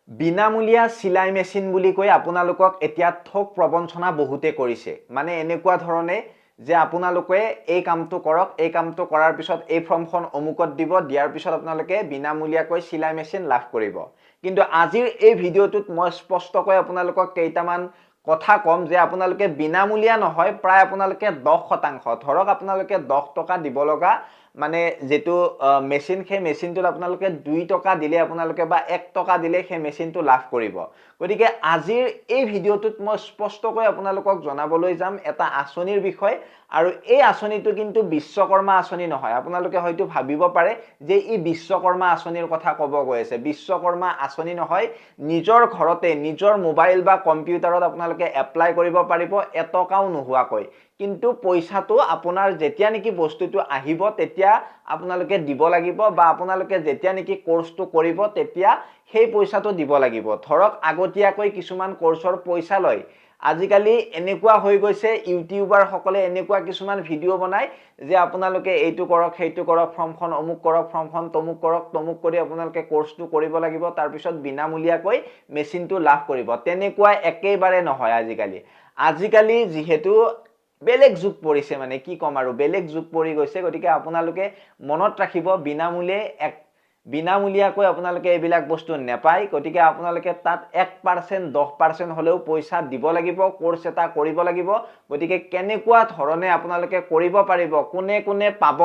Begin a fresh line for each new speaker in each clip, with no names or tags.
বিনামূলীয়া চিলাই মেচিন বুলি কৈ আপোনালোকক এতিয়া ঠক প্ৰবঞ্চনা বহুতে কৰিছে মানে এনেকুৱা ধৰণে যে আপোনালোকে এই কামটো কৰক এই কামটো কৰাৰ পিছত এই ফৰ্মখন অমুকত দিব দিয়াৰ পিছত আপোনালোকে বিনামূলীয়াকৈ চিলাই মেচিন লাভ কৰিব কিন্তু আজিৰ এই ভিডিঅ'টোত মই স্পষ্টকৈ আপোনালোকক কেইটামান কথা কম যে আপোনালোকে বিনামূলীয়া নহয় প্ৰায় আপোনালোকে 10% ধৰক আপোনালোকে 10 টকা দিব লগা মানে যেটো মেচিন সেই মেচিনটো আপোনালোকে 2 টকা দিলে আপোনালোকে বা 1 টকা দিলে সেই মেচিনটো লাভ কৰিব গতিকে আজিৰ এই ভিডিঅ'টোত মই স্পষ্টকৈ আপোনালোকক জনাবলৈ যাম এটা আঁচনিৰ বিষয় আৰু এই আঁচনিটো কিন্তু বিশ্বকৰ্মা আঁচনি নহয় আপোনালোকে হয়তো ভাবিব পাৰে যে ই বিশ্বকৰ্মা আঁচনিৰ কথা ক'ব গৈ আছে বিশ্বকৰ্মা আঁচনি নহয় নিজৰ ঘৰতে নিজৰ মোবাইল বা কম্পিউটাৰত আপোনালোকে এপ্লাই কৰিব পাৰিব এটকাও নোহোৱাকৈ কিন্তু পইচাটো আপোনাৰ যেতিয়া নেকি বস্তুটো আহিব তেতিয়া আপোনালোকে দিব লাগিব বা আপোনালোকে যেতিয়া নেকি কোৰ্সটো কৰিব তেতিয়া সেই পইচাটো দিব লাগিব ধৰক আগতীয়াকৈ কিছুমান কোৰ্সৰ পইচা লয় আজিকালি এনেকুৱা হৈ গৈছে ইউটিউবাৰ সকলে এনেকুৱা কিছুমান ভিডিও বনায় যে আপোনালোকে এইটো কৰক সেইটো কৰক ফৰ্মখন অমুক কৰক ফৰ্মখন তমুক কৰি আপোনালোকে কোৰ্সটো কৰিব লাগিব তাৰ পিছত বিনামূলীয়াকৈ মেচিনটো লাভ কৰিব তেনেকুৱা একেবাৰে নহয় আজিকালি যেহেতু বেলেগ যুগ পৰিছে মানে কি কম আৰু বেলেগ যুগ পৰি গৈছে গতিকে আপোনালোকে মনত ৰাখিব বিনামূলীয়াকৈ আপোনালোকে এইবিলাক বস্তু নেপায় গতিকে আপোনালোকে তাত 1% 10% হলেও পইচা দিব লাগিব কোৰ্স এটা কৰিব লাগিব গতিকে কেনেকুৱা ধৰণে আপোনালোকে কৰিব পাৰিব কোনে পাব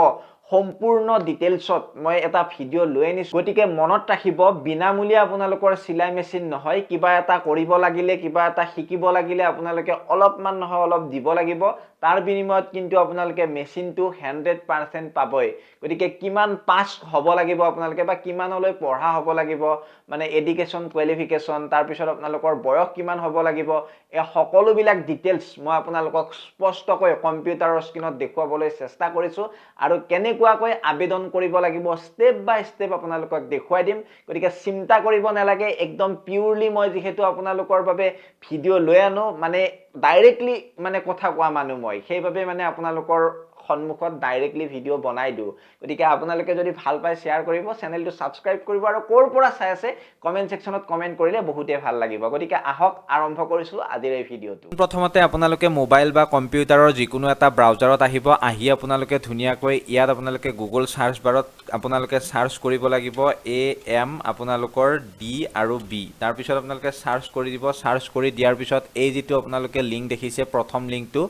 সম্পূৰ্ণ ডিটেইলছত মই এটা ভিডিও লৈ আনিছো গতিকে মনত ৰাখিব বিনামূলীয়া আপোনালোকৰ চিলাই মেচিন নহয় কিবা এটা কৰিব লাগিলে কিবা এটা শিকিব লাগিলে আপোনালোকে অলপমান নহয় অলপ দিব লাগিব তাৰ বিনিময়ত কিন্তু আপোনালোকে মেচিনটো 100% পাবই গতিকে কিমান পাস হ'ব লাগিব আপোনালোকে বা কিমানলৈ পঢ়া হ'ব লাগিব মানে এডুকেশন কোৱালিফিকেশন তাৰ পিছত আপোনালোকৰ বয়স কিমান হ'ব লাগিব এই সকলো বিলাক ডিটেইলছ মই আপোনালোকক স্পষ্টকৈ কম্পিউটাৰৰ স্ক্ৰিনত দেখুৱাবলৈ চেষ্টা কৰিছো আৰু কেনেকুৱাকৈ আবেদন কৰিব লাগিব স্টেপ বাই স্টেপ আপোনালোকক দেখুৱাই দিম গতিকে চিন্তা কৰিব নালাগে একদম পিউৰলি মই যেহেতু আপোনালোকৰ বাবে ভিডিও লৈ আনো মানে ডাইৰেক্টলি মানে কথা কোৱা মানুহ মই সেইভাবে মানে আপোনালোকৰ সন্মুখত ডাইৰেক্টলি ভিডিও বনাই দিও গতিকে আপোনালোকে যদি ভাল পায় শেয়াৰ কৰিব চেনেলটো সাবস্ক্ৰাইব কৰিব আৰু কোৰ পৰা চাই আছে কমেন্ট সেকশনত কমেন্ট কৰিলে বহুতে ভাল লাগিব গতিকে আহক আৰম্ভ কৰিছো আজিৰ এই ভিডিওটো
প্ৰথমতে আপোনালোকে মোবাইল বা কম্পিউটাৰৰ যিকোনো এটা ব্ৰাউজাৰত আহি আপোনালোকে ধুনিয়াকৈ ইয়াত আপোনালোকে গুগল সাৰ্চ বাৰত আপোনালোকে সাৰ্চ কৰিব লাগিব AM আপোনালোকৰ D আৰু B তাৰ পিছত আপোনালোকে সাৰ্চ কৰি দিব সাৰ্চ কৰি দিয়াৰ পিছত এই যেটো আপোনালোকে লিংক দেখিছে প্ৰথম লিংকটো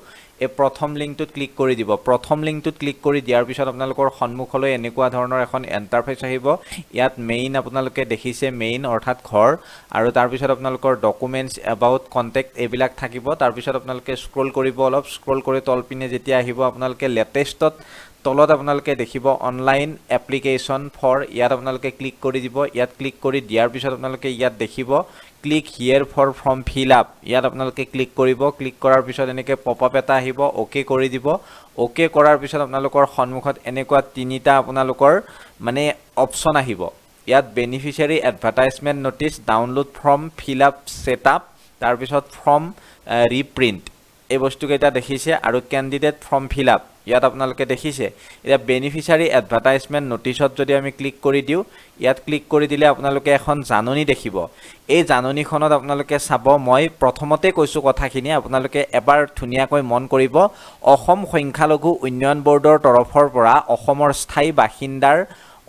এই প্ৰথম লিংকটোত ক্লিক কৰি দিব প্ৰথম লিংকটোত ক্লিক কৰি দিয়াৰ পিছত আপোনালোকৰ সন্মুখলৈ এনেকুৱা ধৰণৰ এখন ইন্টাৰফেস আহিব ইয়াত মেইন আপোনালোকে দেখিছে মেইন অৰ্থাৎ ঘৰ আৰু তাৰ পিছত আপোনালোকৰ ডকুমেন্টস এবাউট কন্টাক্ট এবিলাক থাকিব তাৰ পিছত আপোনালোকে স্ক্ৰল কৰিব অলপ স্ক্ৰল কৰি তলপিনে যেতিয়া আহিব আপোনালোকে লেটেষ্টত তলত আপোনালোকে দেখিব অনলাইন এপ্লিকেশন ফৰ ইয়াত আপোনালোকে ক্লিক কৰি দিব ইয়াত ক্লিক কৰি দিয়াৰ পিছত আপোনালোকে ইয়াত দেখিব click here for form fill up ইয়াত আপোনালোকে ক্লিক কৰিব ক্লিক কৰাৰ পিছত এনেকৈ পপআপ এটা আহিব ওকে কৰি দিব ওকে কৰাৰ পিছত আপোনালোকৰ সন্মুখত এনেকুৱা তিনিটা আপোনালোকৰ মানে অপচন আহিব ইয়াত beneficiary advertisement notice download form fill up setup তাৰ পিছত ফৰ্ম ৰিপ্ৰিন্ট এই বস্তু কেইটা দেখিছে আৰু ক্যান্ডিডেট ফৰ্ম ফিল আপ ইয়াত আপোনালোকে দেখিছে এটা বেনিফিচিয়াৰী এডভাৰটাইজমেন্ট নটিচত যদি আমি ক্লিক কৰি দিও ইয়াত ক্লিক কৰি দিলে আপোনালোকে এখন জাননী দেখিব এই জাননীখনত আপোনালোকে চাব মই প্ৰথমতে কৈছো কথাখিনি আপোনালোকে এবাৰ ধুনিয়াকৈ মন কৰিব অসম সংখ্যালঘু উন্নয়ন বৰ্ডৰ তৰফৰ পৰা অসমৰ স্থায়ী বাসিন্দাৰ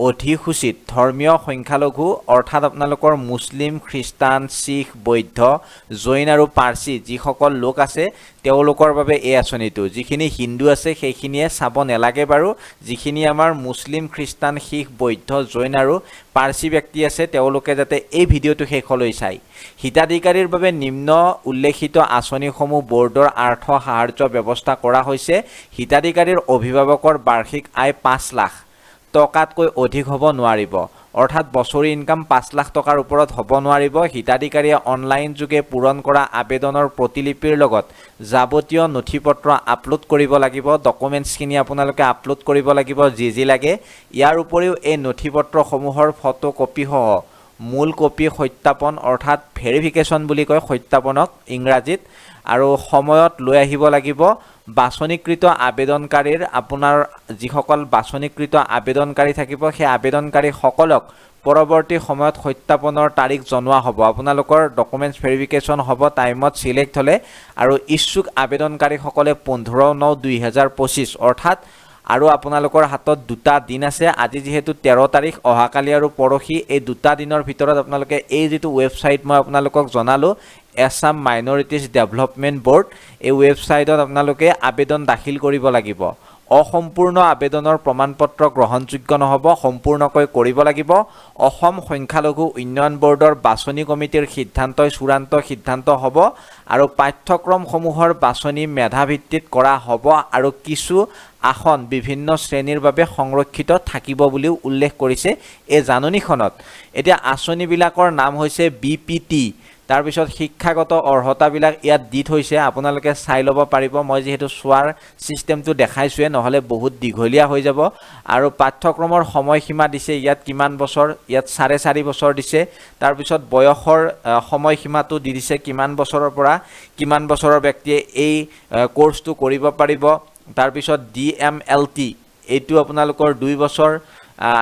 অধিসূচিত ধৰ্মীয় সংখ্যালঘু অৰ্থাৎ আপোনালোকৰ মুছলিম খ্ৰীষ্টান শিখ বৌদ্ধ জৈন আৰু পাৰ্চী যিসকল লোক আছে তেওঁলোকৰ বাবে এই আঁচনিটো যিখিনি হিন্দু আছে সেইখিনিয়ে চাব নেলাগে বাৰু যিখিনি আমাৰ মুছলিম খ্ৰীষ্টান শিখ বৌদ্ধ জৈন আৰু পাৰ্চী ব্যক্তি আছে তেওঁলোকে যাতে এই ভিডিওটো শেষলৈ চাই হিতাধিকাৰীৰ বাবে নিম্ন উল্লেখিত আঁচনিসমূহ বৰ্ডৰ আৰ্থ সাহায্য ব্যৱস্থা কৰা হৈছে হিতাধিকাৰীৰ অভিভাৱকৰ বাৰ্ষিক আয় 5 লাখ টকাতকৈ অধিক হ'ব নোৱাৰিব অৰ্থাৎ বছৰি ইনকাম 5 লাখ টকাৰ ওপৰত হ'ব নোৱাৰিব হিতাধিকাৰীয়ে অনলাইন যোগে পূৰণ কৰা আবেদনৰ প্ৰতিলিপিৰ লগত যাৱতীয় নথিপত্ৰ আপলোড কৰিব লাগিব ডকুমেন্টছখিনি আপোনালোকে আপলোড কৰিব লাগিব যি লাগে ইয়াৰ উপৰিও এই নথিপত্ৰসমূহৰ ফটোকপি সহ মূল কপি সত্যাপন অৰ্থাৎ ভেৰিফিকেশন বুলি কয় সত্যাপনক ইংৰাজীত আৰু সময়ত লৈ আহিব লাগিব বাছনিকৃত আবেদনকাৰীৰ আপোনাৰ যিসকল বাছনিকৃত আবেদনকাৰী থাকিব সেই আবেদনকাৰী সকলক পৰৱৰ্তী সময়ত সত্যাপনৰ তাৰিখ জনোৱা হ'ব আপোনালোকৰ ডকুমেণ্টছ ভেৰিফিকেশ্যন হ'ব টাইমত সিলেক্ট হ'লে আৰু ইচ্ছুক আবেদনকাৰীসকলে 15/9/2025 অৰ্থাৎ আৰু আপোনালোকৰ হাতত দুটা দিন আছে আজি যেহেতু 13 তাৰিখ অহাকালি আৰু পৰহি এই দুটা দিনৰ ভিতৰত আপোনালোকে এই যেটো ৱেবছাইট মই আপোনালোকক জনালো এছাম মাইনৰিটিজ ডেভেলপমেণ্ট বোৰ্ড এই ৱেবছাইটত আপোনালোকে আবেদন দাখিল কৰিব লাগিব অসম্পূৰ্ণ আবেদনৰ প্ৰমাণপত্ৰ গ্ৰহণযোগ্য নহব সম্পূৰ্ণকৈ কৰিব লাগিব অসম সংখ্যালঘু উন্নয়ন বোৰ্ডৰ বাছনি কমিটিৰ সিদ্ধান্তই চূড়ান্ত সিদ্ধান্ত হ'ব আৰু পাঠ্যক্ৰমসমূহৰ বাছনি মেধা ভিত্তিত কৰা হ'ব আৰু কিছু আসন বিভিন্ন শ্ৰেণীৰ বাবে সংৰক্ষিত থাকিব বুলিও উল্লেখ কৰিছে এই জাননীখনত এতিয়া আঁচনিবিলাকৰ নাম হৈছে বিপিটি তাৰ পিছত শিক্ষাগত অৰ্হতাবিলাক ইয়াত দি থৈছে আপোনালোকে চাই ল'ব পাৰিব মই যেহেতু সোৱাৰ সিস্টেমটো দেখাইছোৱে নহলে বহুত দীঘলীয়া হৈ যাব আৰু পাঠ্যক্ৰমৰ সময়সীমা দিছে ইয়াত কিমান বছৰ ইয়াত 4.5 বছৰ দিছে তাৰ পিছত বয়সৰ সময়সীমাটো দি দিছে কিমান বছৰৰ পৰা কিমান বছৰৰ ব্যক্তিয়ে এই কোৰ্সটো কৰিব পাৰিব তাৰ পিছত ডিএমএলটি এইটো আপোনালোকৰ 2 বছৰ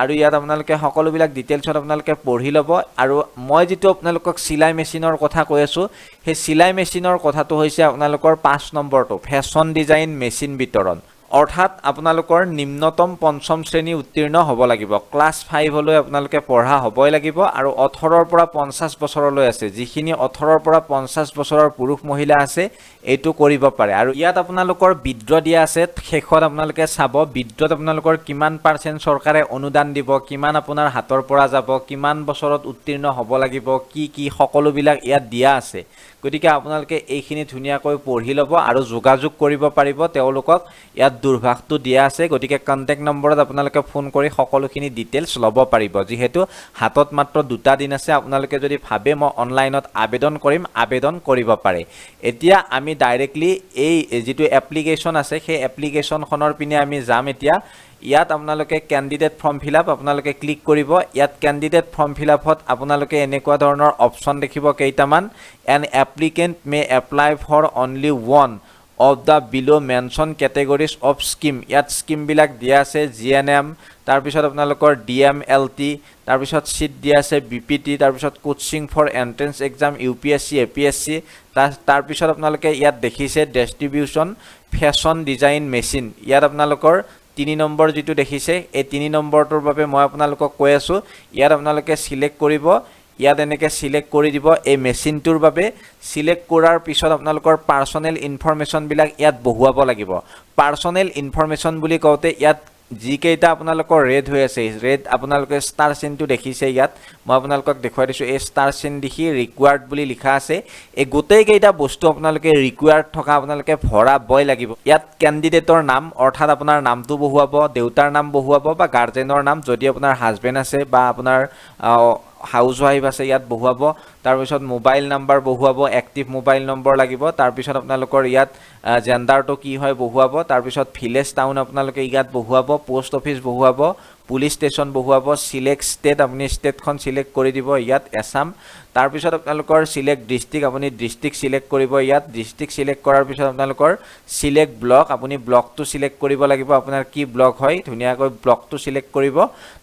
আৰু ইয়াত আপোনালোকে সকলোবিলাক ডিটেইলছত আপোনালোকে পঢ়ি ল'ব আৰু মই যেটো আপোনালোকক সিলাই মেচিনৰ কথা কৈ আছো সেই সিলাই মেচিনৰ কথাটো হৈছে আপোনালোকৰ 5 নম্বৰটো ফেশ্বন ডিজাইন মেচিন বিতৰণ অৰ্থাৎ আপোনালোকৰ নিম্নতম পঞ্চম শ্ৰেণী উত্তীৰ্ণ হ'ব লাগিব ক্লাছ 5 লৈ আপোনালোকে পঢ়া হ'বই লাগিব আৰু 18 ৰ পৰা 50 বছৰলৈ আছে যিখিনি 18 ৰ পৰা 50 বছৰৰ পুৰুষ মহিলা আছে এইটো কৰিব পাৰে আৰু ইয়াত আপোনালোকৰ বিদ্ৰ দিয়া আছে শেষত আপোনালোকে চাব বিদ্ৰত আপোনালোকৰ কিমান % চৰকাৰে অনুদান দিব কিমান আপোনাৰ হাতৰ পৰা যাব কিমান বছৰত উত্তীৰ্ণ হ'ব লাগিব কি সকলোবিলাক ইয়াত দিয়া আছে গতিকে আপোনালোকে এইখিনি ধুনিয়াকৈ পঢ়ি ল'ব আৰু যোগাযোগ কৰিব পাৰিব তেওঁলোকক ইয়াত দুৰ্ভাষটো দিয়া আছে গতিকে কন্টাক্ট নম্বৰত আপোনালোকে ফোন কৰি সকলোখিনি ডিটেইলছ ল'ব পাৰিব যেহেতু হাতত মাত্ৰ দুটা দিন আছে আপোনালোকে যদি ভাবে মই অনলাইনত আবেদন কৰিম আবেদন কৰিব পাৰে এতিয়া আমি ডাইৰেক্টলি এই যেটো এপ্লিকেশন আছে সেই এপ্লিকেশনখনৰ পিনে আমি যাম এতিয়া ইয়াত আপোনালোকে ক্যান্ডিডেট ফৰ্ম ফিলআপ আপোনালোকে ক্লিক কৰিব ইয়াত ক্যান্ডিডেট ফৰ্ম ফিলআপত আপোনালোকে এনেকুৱা ধৰণৰ অপচন দেখিব কেইটামান an applicant may apply for only one of the below mentioned categories of scheme ইয়াত স্কিম বিলাক দিয়া আছে জিএনএম তাৰ পিছত আপোনালোকৰ ডিএমএলটি তাৰ পিছত সিট দিয়া আছে বিপিটি তাৰ পিছত coaching for entrance exam UPSC APSC তাৰ পিছত আপোনালোকে ইয়াত দেখিছে ডিস্ট্ৰিবিউশন ফেশ্বন ডিজাইন মেচিন ইয়াত আপোনালোকৰ 3 নম্বৰ যেটো দেখিছে এই 3 নম্বৰটোৰ বাবে মই আপোনালোকক কৈ আছো ইয়াত আপোনালোকে সিলেক্ট কৰিব ইয়াত এনেকে সিলেক্ট কৰি দিব এই মেচিনটোৰ বাবে সিলেক্ট কৰাৰ পিছত আপোনালোকৰ পাৰ্সোনেল ইনফৰমেশন বিলাক ইয়াত বহুৱাব লাগিব পাৰ্সোনেল ইনফৰমেশন বুলি কওতে ইয়াত জি কেইটা আপোনালোকৰ ৰেড হৈ আছে ৰেড আপোনালোকে ষ্টাৰ চিনটো দেখিছে ইয়াত মই আপোনালোকক দেখুৱাই দিছো এই ষ্টাৰ চিন দেখি ৰিকোয়াৰ্ড বুলি লিখা আছে এই গোটেই কেইটা বস্তু আপোনালোকে ৰিকোয়াৰ্ড থকা আপোনালোকে ভৰাবই লাগিব ইয়াত ক্যান্ডিডেটৰ নাম অৰ্থাৎ আপোনাৰ নামটো বহুৱাব দেউতাৰ নাম বহুৱাব বা গাৰ্জেনৰ নাম যদি আপোনাৰ হাজবেণ্ড আছে বা আপোনাৰ হাউস ওয়াইফ আছে ইয়াত বহুৱাব তাৰ পিছত মোবাইল নাম্বাৰ বহুৱাব এক্টিভ মোবাইল নম্বৰ লাগিব তাৰ পিছত আপোনালোকৰ ইয়াত জেন্ডাৰটো কি হয় বহুৱাব তাৰ পিছত ভিলেজ টাউন আপোনালোকে ইয়াত বহুৱাব পোষ্ট অফিস বহুৱাব পুলিশ স্টেশন বহুৱাব সিলেক্ট স্টেট আপুনি স্টেটখন সিলেক্ট কৰি দিব ইয়াত এছাম তাৰ পিছত আপোনালোকৰ সিলেক্ট ডিস্ট্ৰিক্ট আপুনি ডিস্ট্ৰিক্ট সিলেক্ট কৰিব ইয়াত ডিস্ট্ৰিক্ট সিলেক্ট কৰাৰ পিছত আপোনালোকৰ সিলেক্ট ব্লক আপুনি ব্লকটো সিলেক্ট কৰিব লাগিব আপোনাৰ কি ব্লক হয় ধুনিয়াকৈ ব্লকটো সিলেক্ট কৰিব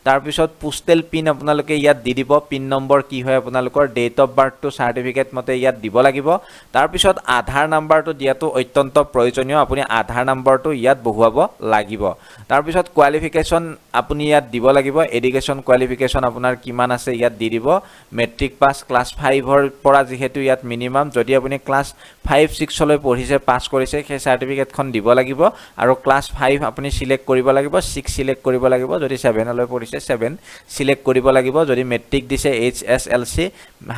তাৰ পিছত পোষ্টেল পিন আপোনালোকে ইয়াত দি দিব পিন নম্বৰ কি হয় আপোনালোকৰ ডেট অফ বাৰ্থটো সাৰ্টিফিকেট মতে ইয়াত দিব লাগিব তাৰ পিছত আধাৰ নাম্বাৰটো দিয়াটো অত্যন্ত প্ৰয়োজনীয় আপুনি আধাৰ নাম্বাৰটো ইয়াত বহুৱাব লাগিব তাৰ পিছত কোৱালিফিকেশন আপুনি ইয়াত দিব লাগিব এডুকেশন কোৱালিফিকেশন আপোনাৰ কিমান আছে ইয়াত দি দিব মেট্ৰিক পাস ক্লাস 5 ৰ পৰা যেহেতু ইয়াত মিনিমাম যদি আপুনি ক্লাস 5 6 লৈ পঢ়িছে পাস কৰিছে সেই সাৰ্টিফিকেটখন দিব লাগিব আৰু ক্লাস 5 আপুনি সিলেক্ট কৰিব লাগিব 6 সিলেক্ট কৰিব লাগিব যদি 7 লৈ পঢ়িছে 7 সিলেক্ট কৰিব লাগিব যদি মেট্ৰিক দিছে এইচএসএলসি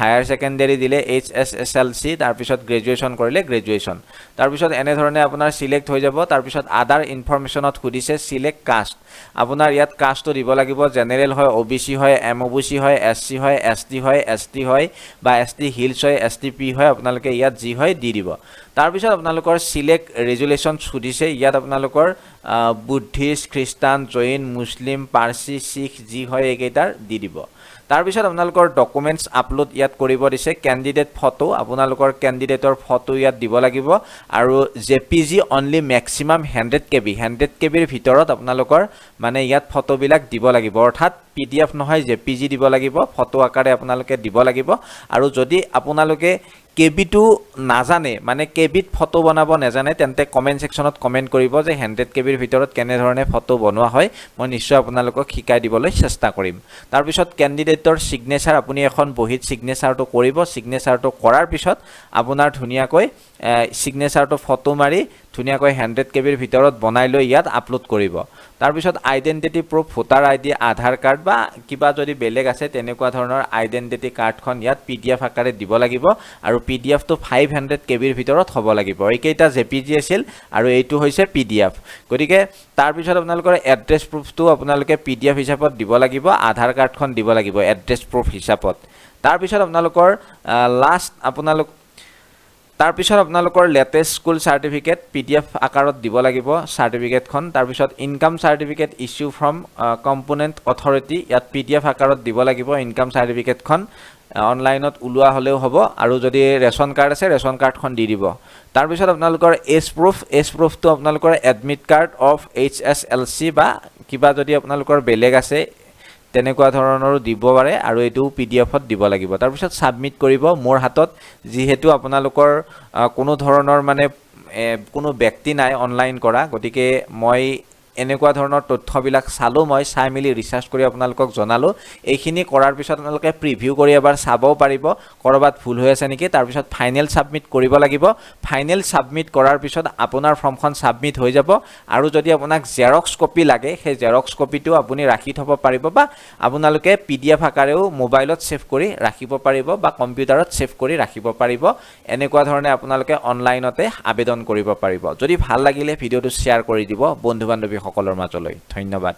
হায়াৰ সেকেন্ডাৰী দিলে এইচএসএলসি তাৰ পিছত গ্ৰেজুৱেচন কৰিলে গ্ৰেজুৱেচন তাৰ পিছত এনে ধৰণে আপোনাৰ সিলেক্ট হৈ যাব তাৰ পিছত আদাৰ ইনফৰমেশনত খুদিছে সিলেক্ট কাষ্ট আপোনাৰ ইয়াত কাষ্টটো দিব লাগিব জেনাৰেল হয় ওবিসি হয় এমওবিসি হয় এসসি হয় এসটি হয় এসটি হয় বা এসটি হিলছ হয় এসটিপি হয় আপোনালোকে ইয়াত জি হয় দি দিব তাৰ পিছত আপোনালোকৰ সিলেক্ট ৰেজুলেচন খুদিছে ইয়াত আপোনালোকৰ বুদ্ধিষ্ট খ্ৰীষ্টান জৈন মুছলিম পাৰ্সি শিখ জি হয় এইকেইটাৰ দি দিব তাৰ পিছত আপোনালোকৰ ডকুমেন্টছ আপলোড ইয়াত কৰিব দিছে ক্যান্ডিডেট ফটো আপোনালোকৰ ক্যান্ডিডেটৰ ফটো ইয়াত দিব লাগিব আৰু জেপিজি অনলি ম্যাক্সিমাম 100 কেবি 100 কেবিৰ ভিতৰত আপোনালোকৰ মানে ইয়াত ফটো বিলাক দিব লাগিব অৰ্থাৎ PDF নহয় জেপিজি দিব লাগিব ফটো আকাৰে আপোনালোকে দিব লাগিব আৰু যদি আপোনালোকে কেবিটো নাজানে মানে কেবিত ফটো বনাব নাজানে তেন্তে কমেন্ট সেকশনত কমেন্ট কৰিব যে 100 কেবিৰ ভিতৰত কেনে ধৰণে ফটো বনোৱা হয় মই নিশ্চয় আপোনালোকক শিকাই দিবলৈ চেষ্টা কৰিম তাৰ পিছত ক্যান্ডিডেটৰ সিগনেচাৰ আপুনি এখন বহিত সিগনেচাৰটো কৰিব সিগনেচাৰটো কৰাৰ পিছত আপোনাৰ ধুনিয়াকৈ সিগনেচাৰটো ফটো মাৰি ধুনিয়াকৈ 100 কেবিৰ ভিতৰত বনাই লৈ ইয়াত আপলোড কৰিব তাৰ পিছত আইডেন্টিটি প্ৰুফ ভোটাৰ আইডি আধাৰ কাৰ্ড বা কিবা যদি বেলেগ আছে তেনেকুৱা ধৰণৰ আইডেন্টিটি কাৰ্ডখন ইয়াত PDF আকাৰে দিব লাগিব আৰু PDF টো 500 কেবিৰ ভিতৰত হ'ব লাগিব এইকেইটা জেপিজি আছিল আৰু এইটো হৈছে PDF গতিকে তাৰ পিছত আপোনালোকৰ এড্ৰেছ প্ৰুফটো আপোনালোকে PDF হিচাপত দিব লাগিব আধাৰ কাৰ্ডখন দিব লাগিব এড্ৰেছ প্ৰুফ হিচাপত তাৰ পিছত আপোনালোকৰ লাষ্ট আপোনালোক তাৰ পিছত আপোনালোকৰ লেটেষ্ট স্কুল সাৰ্টিফিকেট PDF আকাৰত দিব লাগিব সাৰ্টিফিকেটখন তাৰ পিছত income certificate issue from component authority ইয়াত PDF আকাৰত দিব লাগিব ইনকাম সাৰ্টিফিকেটখন অনলাইনত উলোৱা হলেও হ'ব আৰু যদি ৰেশন কাৰ্ড আছে ৰেশন কাৰ্ডখন দি দিব তাৰ পিছত আপোনালোকৰ এজ প্ৰুফটো আপোনালোকৰ এডমিট কাৰ্ড অফ HSLC বা কিবা যদি আপোনালোকৰ বেলেগ আছে তেনেকুৱা ধৰণৰ দিব পাৰে আৰু এটো PDFত দিব লাগিব তাৰ পিছত সাবমিট কৰিব মোৰ হাতত যিহেতু আপোনালোকৰ কোনো ধৰণৰ মানে কোনো ব্যক্তি নাই অনলাইন কৰা গতিকে মই এনেকুৱা ধৰণৰ তথ্যবিলাক চালো মই চাই মিলি ৰিসাৰ্চ কৰি আপোনালোকক জনালো এইখিনি কৰাৰ পিছত আপোনালোকে প্ৰিভিউ কৰি এবাৰ চাবও পাৰিব কৰবাত ভুল হৈ আছে নেকি তাৰ পিছত ফাইনেল সাবমিট কৰিব লাগিব ফাইনেল সাবমিট কৰাৰ পিছত আপোনাৰ ফৰ্মখন সাবমিট হৈ যাব আৰু যদি আপোনাক জেৰক্স কপি লাগে সেই জেৰক্স কপিটো আপুনি ৰাখি থব পাৰিব বা আপোনালোকে PDF আকাৰেও মোবাইলত সেভ কৰি ৰাখিব পাৰিব বা কম্পিউটাৰত সেভ কৰি ৰাখিব পাৰিব এনেকুৱা ধৰণে আপোনালোকে অনলাইনতে আবেদন কৰিব পাৰিব যদি ভাল লাগিলে ভিডিওটো শেয়াৰ কৰি দিব বন্ধু বান্ধৱী সকলৰ মাজলৈ ধন্যবাদ